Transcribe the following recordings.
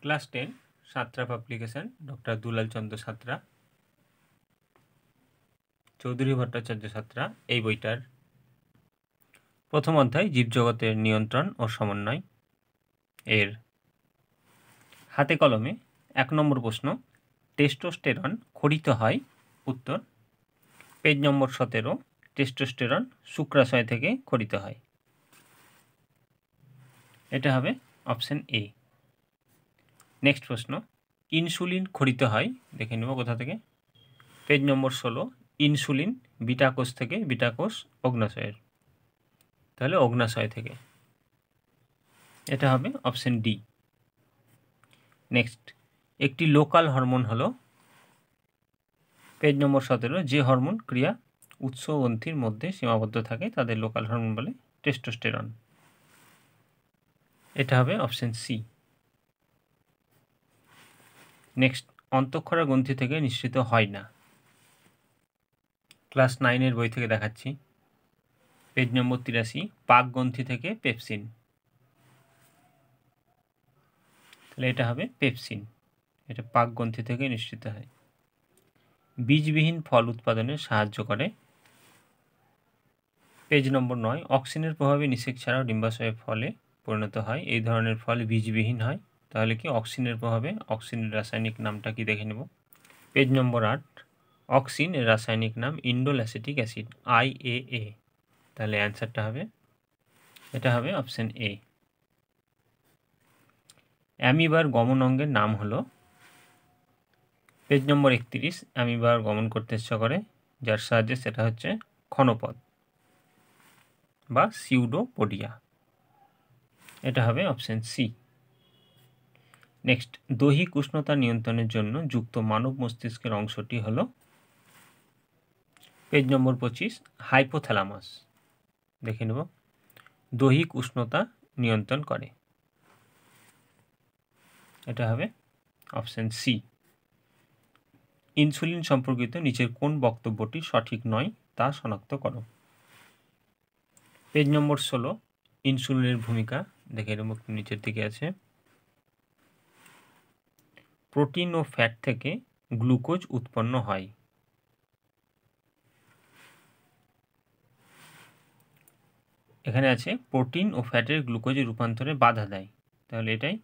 Class 10 Santra publication doctor দুলাল চন্দ্র সাঁতরা চৌধুরী ভট্টাচার্য সাঁতরা এই বইটার প্রথম অধ্যায় জীবজগতের নিয়ন্ত্রণ ও সমন্বয় এর হাতে কলমে 1 নম্বর প্রশ্ন টেস্টোস্টেরন খরিত হয় উত্তর পেজ নম্বর 17 টেস্টোস্টেরন শুক্রাশয় থেকে খরিত হয় এটা হবে অপশন এ। নেক্সট প্রশ্ন ইনসুলিন খরিত হয় দেখে নেব কোথা থেকে পেজ নম্বর 16 ইনসুলিন বিটা কোষ থেকে বিটা কোষ অগ্নাশয়ের তাহলে অগ্নাশয় থেকে এটা হবে অপশন ডি। নেক্সট একটি লোকাল হরমোন হলো পেজ নম্বর 17 যে হরমোন ক্রিয়া উৎস ও গ্রন্থির মধ্যে সীমাবদ্ধ থাকে তাদের লোকাল হরমোন বলে টেস্টোস্টেরন এটা হবে অপশন সি। নেক্সট অন্তঃক্ষরা গ্রন্থি থেকে নিঃসৃত হয় না ক্লাস 9 এর বই থেকে দেখাচ্ছি পেজ নম্বর 83 পাক গ্রন্থি থেকে পেপসিন তাহলে এটা হবে পেপসিন এটা পাক গ্রন্থি থেকে নিঃসৃত হয়। বীজবিহীন ফল উৎপাদনে সাহায্য করে পেজ নম্বর 9 অক্সিনের প্রভাবে নিষেক ছাড়াও ডিম্বাশয়ে ফলে পরিণত হয় এই ধরনের ফল বীজবিহীন হয় তাহলে কি অক্সিনের প্রভাবে অক্সিনের রাসায়নিক নামটা কি দেখে নেব পেজ নম্বর 8 অক্সিন এর রাসায়নিক নাম ইন্ডোল অ্যাসিটিক অ্যাসিড IAA তাহলে অ্যান্সারটা হবে এটা হবে অপশন এ। অ্যামিবার গমন অঙ্গের নাম হলো পেজ নম্বর 31 অ্যামিবার গমন করতে ইচ্ছা করে যার সাহায্যে সেটা হচ্ছে ক্ষণপদ বা সিউডোপোডিয়া এটা হবে অপশন সি। নেক্সট দৈহিক উষ্ণতা নিয়ন্ত্রণের জন্য যুক্ত মানব মস্তিষ্কের অংশটি হলো পেজ নম্বর 25 হাইপোথ্যালামাস দেখে নেব দৈহিক উষ্ণতা নিয়ন্ত্রণ করে এটা হবে অপশন সি। ইনসুলিন সম্পর্কিত নিচের কোন বক্তব্যটি সঠিক নয় তা শনাক্ত করো পেজ নম্বর 16 ইনসুলিনের ভূমিকা দেখে নেব নিচের দিকে আছে প্রোটিন ও ফ্যাট থেকে গ্লুকোজ উৎপন্ন হয় এখানে আছে প্রোটিন ও ফ্যাটের গ্লুকোজে রূপান্তরে বাধা দেয় তাহলে এটাই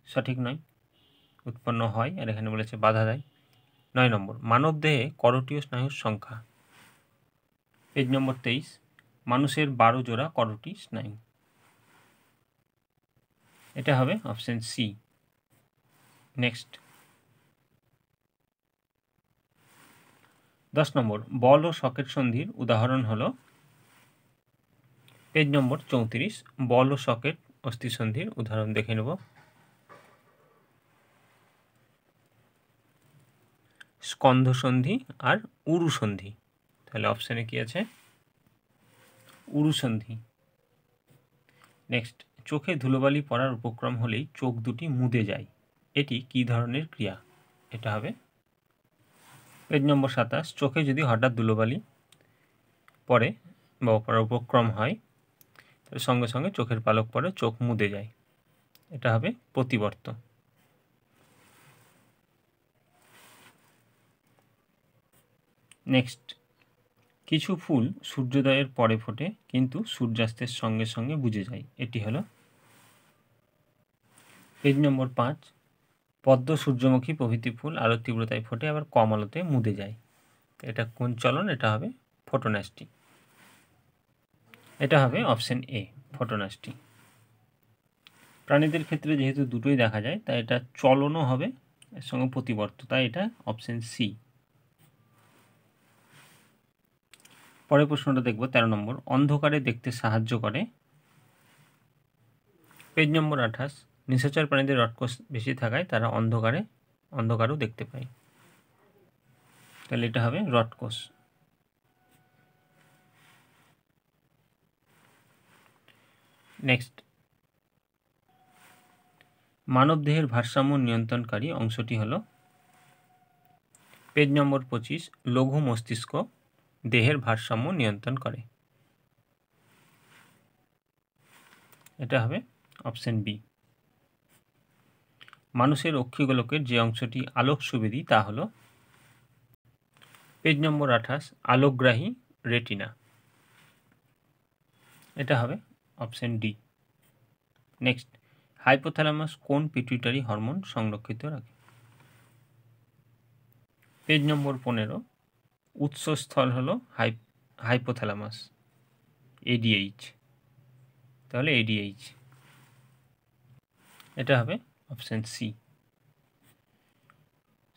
সঠিক নয় উৎপন্ন হয় আর এখানে বলেছে বাধা দেয়। 9 নম্বর মানবদেহে করোটীয় স্নায়ুর সংখ্যা পেজ নম্বর 23 মানুষের 12 জোড়া করোটি স্নায়ু এটা হবে অপশন সি। নেক্সট 10 নম্বর বল ও সকেট সন্ধির উদাহরণ হলো পেজ নম্বর 34 বল ও সকেট অস্থিসন্ধির উদাহরণ দেখে নেব স্কন্ধ সন্ধি আর উরু সন্ধি তাহলে অপশানে কি আছে উরু সন্ধি। নেক্সট চোখে ধুলোবালি পড়ার উপক্রম হলেই চোখ দুটি মুদে যায় এটি কি ধরনের ক্রিয়া এটা হবে পেজ নম্বর 27 চোখে যদি হঠাৎ ধুলোবালি পড়ে বা পড়ার উপক্রম হয় তাহলে সঙ্গে সঙ্গে চোখের পালক পড়ে চোখ মুদে যায় এটা হবে প্রতিবর্ত। নেক্সট কিছু ফুল সূর্যোদয়ের পরে ফোটে কিন্তু সূর্যাস্তের সঙ্গে সঙ্গে বুঝে যায় এটি হলো পেজ নম্বর 5 পদ্ম সূর্যমুখী প্রভৃতি ফুল আলোর তীব্রতায় ফোটে আবার কম আলোতে মুদে যায় এটা কোন চলন এটা হবে ফোটোনাস্টি এটা হবে অপশন এ ফোটোনাস্টি। প্রাণীদের ক্ষেত্রে যেহেতু দুটোই দেখা যায় তাই এটা চলনও হবে এর সঙ্গে প্রতিবর্ত তাই এটা অপশন সি। পরের প্রশ্নটা দেখব 13 নম্বর অন্ধকারে দেখতে সাহায্য করে পেজ নম্বর 28 নিশাচর প্রাণীদের রডকোষ বেশি থাকায় তারা অন্ধকারেও দেখতে পায় তাহলে এটা হবে রডকোষ। নেক্সট মানবদেহের ভারসাম্য নিয়ন্ত্রণকারী অংশটি হলো পেজ নম্বর 25 লঘু মস্তিষ্ক দেহের ভারসাম্য নিয়ন্ত্রণ করে এটা হবে অপশন বি। মানুষের অক্ষিগোলকের যে অংশটি আলোক সুবিধি তা হল পেজ নম্বর 28 আলোকগ্রাহী রেটিনা। এটা হবে অপশন ডি। নেক্সট, হাইপোথ্যালামাস কোন পিটুইটারি হরমোন সংরক্ষিত রাখে? পেজ নম্বর 15 উৎসস্থল হলো হাইপোথ্যালামাস, এডিএইচ। তাহলে এডিএইচ, এটা হবে অপশন সি।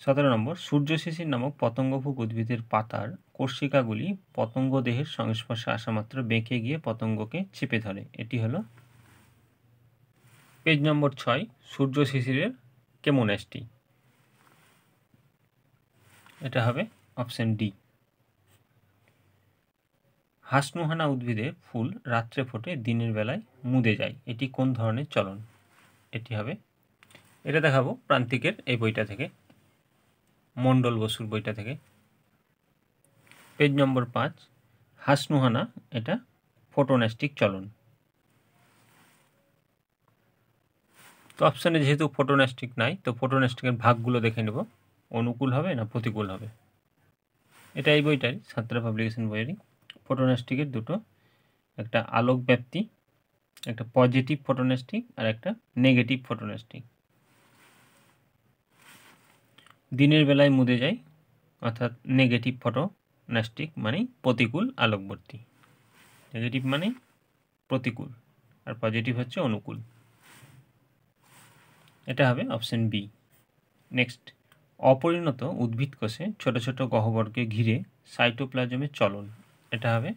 17 নম্বর, সূর্যশিশির নামক পতঙ্গভুক উদ্ভিদের পাতার কোর্সিকাগুলি পতঙ্গ দেহের সংস্পর্শে আসা মাত্র বেঁকে গিয়ে পতঙ্গকে চেপে ধরে। এটি হলো পেজ নম্বর 6 সূর্যশিশিরের কেমোন্যাস্টি। এটা হবে অপশন ডি। হাসনুহানা উদ্ভিদের ফুল রাত্রে ফোটে, দিনের বেলায় মুদে যায়। এটি কোন ধরনের চলন? এটি হবে, এটা দেখাবো প্রান্তিকের এই বইটা থেকে, মণ্ডল বসুর বইটা থেকে। পেজ নম্বর 5 হাসনুহানা, এটা ফোটোন্যাস্টিক চলন। তো অপশানে যেহেতু ফোটোন্যাস্টিক নাই, তো ফোটোন্যাস্টিকের ভাগগুলো দেখে নেব, অনুকূল হবে না প্রতিকূল হবে। এটা এই বইটারই, সাতরা পাবলিকেশন বইয়েরই। ফোটোন্যাস্টিকের দুটো, একটা আলোক ব্যাপ্তি, একটা পজিটিভ ফোটোন্যাস্টিক আর একটা নেগেটিভ ফোটোন্যাস্টিক। দিনের বেলায় মুদে যায়, অর্থাৎ নেগেটিভ ফোটোন্যাস্টিক মানে প্রতিকূল আলোকবর্তী। নেগেটিভ মানে প্রতিকূল আর পজিটিভ হচ্ছে অনুকূল। এটা হবে অপশন বি। নেক্সট, অপরিণত উদ্ভিদ কোষে ছোট ছোট গহ্বরকে ঘিরে সাইটোপ্লাজমের চলন। এটা হবে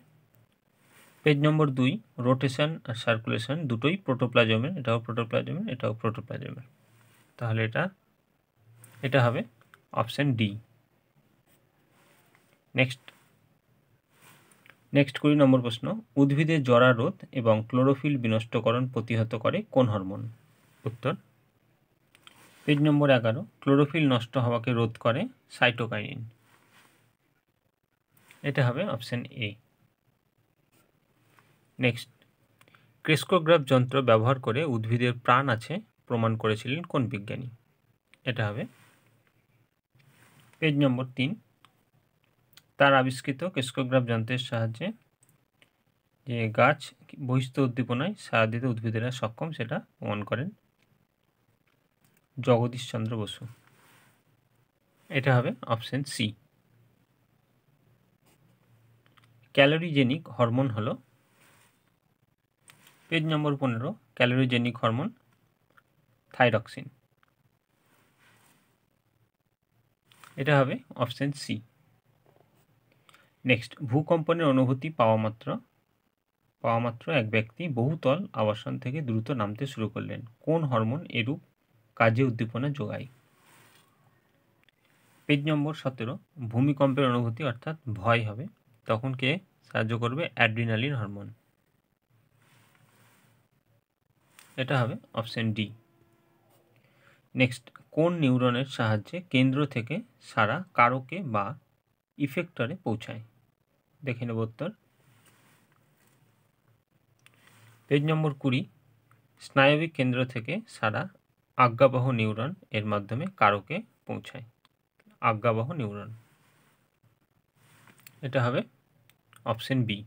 পেজ নম্বর 2 রোটেশন আর সার্কুলেশন দুটোই প্রোটোপ্লাজমের। এটাও প্রোটোপ্লাজমের, এটাও প্রোটোপ্লাজমের। তাহলে এটা হবে অপশন ডি। নেক্সট 20 নম্বর প্রশ্ন, উদ্ভিদের জরা রোধ এবং ক্লোরোফিল বিনষ্টকরণ প্রতিহত করে কোন হরমোন? উত্তর পেজ নম্বর 11 ক্লোরোফিল নষ্ট হওয়াকে রোধ করে সাইটোকাইনিন। এটা হবে অপশন এ। নেক্সট, ক্রেস্কোগ্রাফ যন্ত্র ব্যবহার করে উদ্ভিদের প্রাণ আছে প্রমাণ করেছিলেন কোন বিজ্ঞানী? এটা হবে পেজ নম্বর 3 তার আবিষ্কৃত ক্রেস্কোগ্রাফ যন্ত্রের সাহায্যে যে গাছ বহিস্থ উদ্দীপনায় সাড়া দিতে উদ্ভিদেরা সক্ষম, সেটা প্রমাণ করেন জগদীশ চন্দ্র বসু। এটা হবে অপশন সি। ক্যালোরিজেনিক হরমোন হলো পেজ নম্বর 15 ক্যালোরিজেনিক হরমোন থাইরক্সিন। এটা হবে অপশন সি। নেক্সট, ভূকম্পনের অনুভূতি পাওয়া মাত্র এক ব্যক্তি বহুতল আবাসন থেকে দ্রুত নামতে শুরু করলেন। কোন হরমোন এরূপ কাজে উদ্দীপনা যোগায়? পেজ নম্বর 17 ভূমিকম্পের অনুভূতি অর্থাৎ ভয় হবে, তখন কে সাহায্য করবে? Adrenaline hormone. এটা হবে অপশন ডি। নেক্সট, কোন নিউরনের সাহায্যে কেন্দ্র থেকে সারা কারকে বা ইফেক্টরে পৌঁছায়? দেখে নেব উত্তর। পেজ নম্বর 20 স্নায়বিক কেন্দ্র থেকে সারা আজ্ঞাবহ নিউরন এর মাধ্যমে কারকে পৌঁছায়, আজ্ঞাবহ নিউরন। এটা হবে অপশন বি।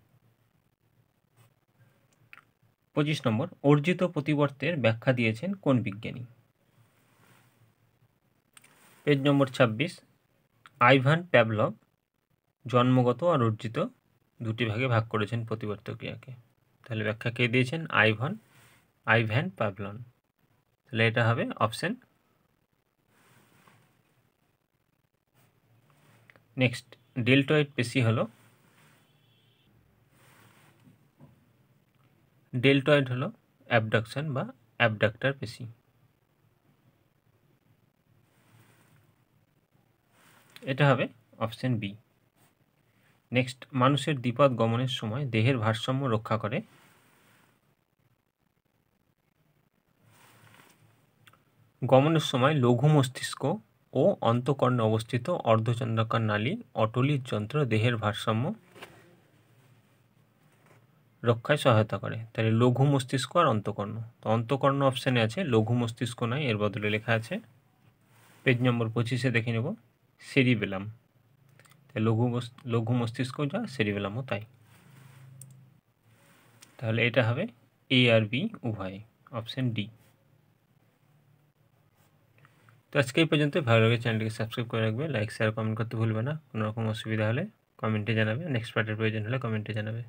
25 নম্বর অর্জিত প্রতিবর্তের ব্যাখ্যা দিয়েছেন কোন বিজ্ঞানী? পেজ নম্বর 26 আইভান প্যাভলভ জন্মগত আর অর্জিত দুটি ভাগে ভাগ করেছেন প্রতিবর্ত ক্রিয়াকে। তাহলে ব্যাখ্যা কে দিয়েছেন? Ivan Pavlov. তাহলে এটা হবে অপশন। নেক্সট, ডেল্টয়েড পেশি হলো অ্যাবডাকশন বা অ্যাবডাক্টর পেশি। এটা হবে অপশন বি। নেক্সট, মানুষের দ্বিপদ গমনের সময় দেহের ভারসাম্য রক্ষা করে গমনের সময় লঘু মস্তিষ্ক ও অন্তঃকর্ণে অবস্থিত অর্ধচন্দ্রাকার নালী অটলির যন্ত্র দেহের ভারসাম্য রক্ষায় সহায়তা করে। তাহলে লঘু মস্তিষ্ক আর অন্তঃকর্ণ। তো অন্তঃকর্ণ অপশানে আছে, লঘু মস্তিষ্ক নয়, এর বদলে লেখা আছে পেজ নম্বর 25-এ দেখে নেব সেরিবেলাম। তাই লঘু মস্তিষ্ক যা, সেরিবেলামও তাই। তাহলে এটা হবে এ আর বি উভয়, অপশান ডি। তো আজকে এই পর্যন্ত। ভালো লাগে চ্যানেলটিকে সাবস্ক্রাইব করে রাখবে, লাইক শেয়ার কমেন্ট করতে ভুলবে না। কোনো রকম অসুবিধা হলে কমেন্টে জানাবে, নেক্সট পার্টের প্রয়োজন হলে কমেন্টে জানাবে।